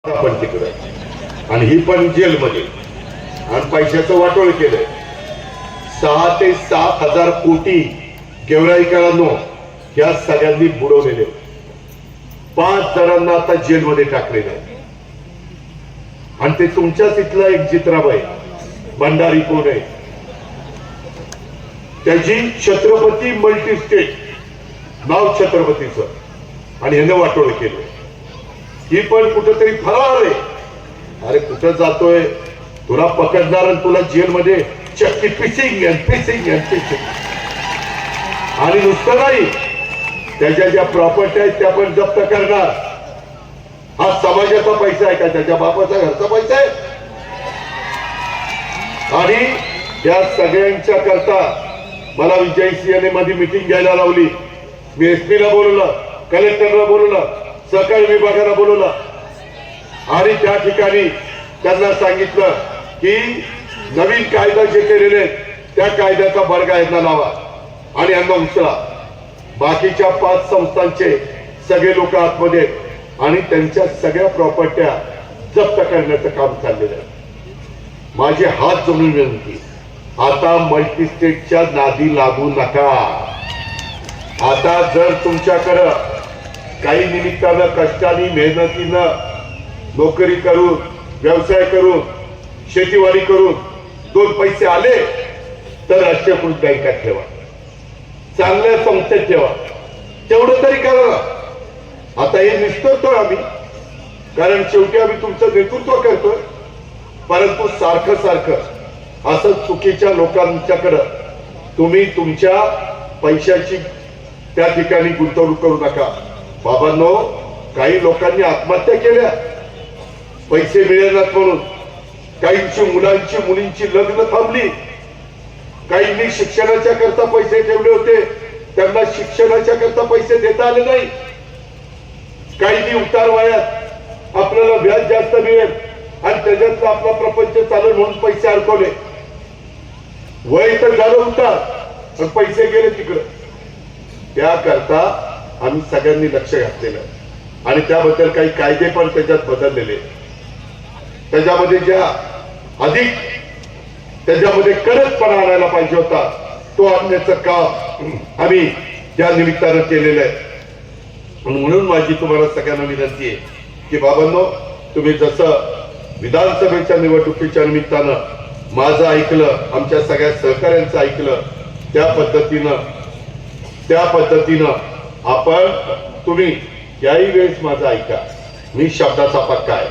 पण तिकडे आणि ही पण जेलमध्ये आणि पैशाचं वाटोळ केलंय. 6 ते 7 हजार कोटी गेवराईकरांनो या सगळ्यांनी बुडवलेले. 5 जणांना आता जेलमध्ये टाकलेलं आहे. आणि ते तुमच्याच इथला एक जित्राबाई भंडारी कोण आहे, त्याची छत्रपती मल्टीस्टेट नाव छत्रपतीचं आणि ह्यानं वाटोळ केलं. ही पण कुठंतरी फरार आहे. अरे कुठं जातोय, तुला पकडणार आणि तुला जेलमध्ये चक्की पिसिंग आणि नुसतं नाही, त्याच्या ज्या प्रॉपर्टी आहेत त्या पण जप्त करणार. हा समाजाचा पैसा आहे का, त्याच्या बापाचा घरचा पैसा आहे? आणि या सगळ्यांच्या करता मला विजय सिंहने मध्ये मिटिंग घ्यायला लावली. मी एसपीला बोलवलं, कलेक्टरला बोलवलं, सहकारी विभागाला बोलवलं आणि त्या ठिकाणी त्यांना सांगितलं की नवीन कायदा जे केलेले आहेत त्या कायद्याचा बडगा यांना लावा आणि यांना उचला. बाकीच्या 5 संस्थांचे सगळे लोक आतमध्ये आणि त्यांच्या सगळ्या प्रॉपर्ट्या जप्त करण्याचं काम चाललेलं आहे. माझे हात जोडून विनंती, आता मल्टीस्टेटच्या नादी लागू नका. आता जर तुमच्याकडं काही निमित्तानं कष्टाने मेहनतीनं नोकरी करून व्यवसाय करून शेतीवाडी करून 2 पैसे आले तर राष्ट्रीयकृत बँकात ठेवा, चांगल्या संस्थेत ठेवा, तेवढं तरी करा. आता हे निष्ठवतोय आम्ही, कारण शेवटी आम्ही तुमचं नेतृत्व करतोय. परंतु सारखं सारखं असं चुकीच्या लोकांच्याकडं तुम्ही तुमच्या पैशाची त्या ठिकाणी गुंतवणूक करू नका. बाबांनो, काही लोकांनी आत्महत्या केल्या पैसे मिळेनात म्हणून. काहींची मुलांची मुलींची लग्न थांबली. काहींनी शिक्षणाच्या करता पैसे ठेवले होते, त्यांना शिक्षणाच्या करता पैसे देता आले नाही. काहींनी उतार वयात आपल्याला व्याज जास्त मिळेल आणि त्याच्यातला आपला प्रपंच चालू म्हणून पैसे अडकवले. वय तर झालं उतार पण पैसे गेले तिकडं. त्याकरता आम्ही सगळ्यांनी लक्ष घातलेलं आणि त्याबद्दल काही कायदे पण त्याच्यात बदललेले. त्याच्यामध्ये ज्या अधिक त्याच्यामध्ये कडकपणा आणायला पाहिजे होता तो आणण्याचं काम आम्ही त्या निमित्तानं केलेलं आहे. म्हणून माझी तुम्हाला सगळ्यांना विनंती आहे की बाबांनो, तुम्ही जसं विधानसभेच्या निवडणुकीच्या निमित्तानं माझं ऐकलं, आमच्या सगळ्या सहकाऱ्यांचं ऐकलं, त्या पद्धतीनं आपण तुम्ही याही वेळेस माझं ऐका. मी शब्दाचा पक्का आहे.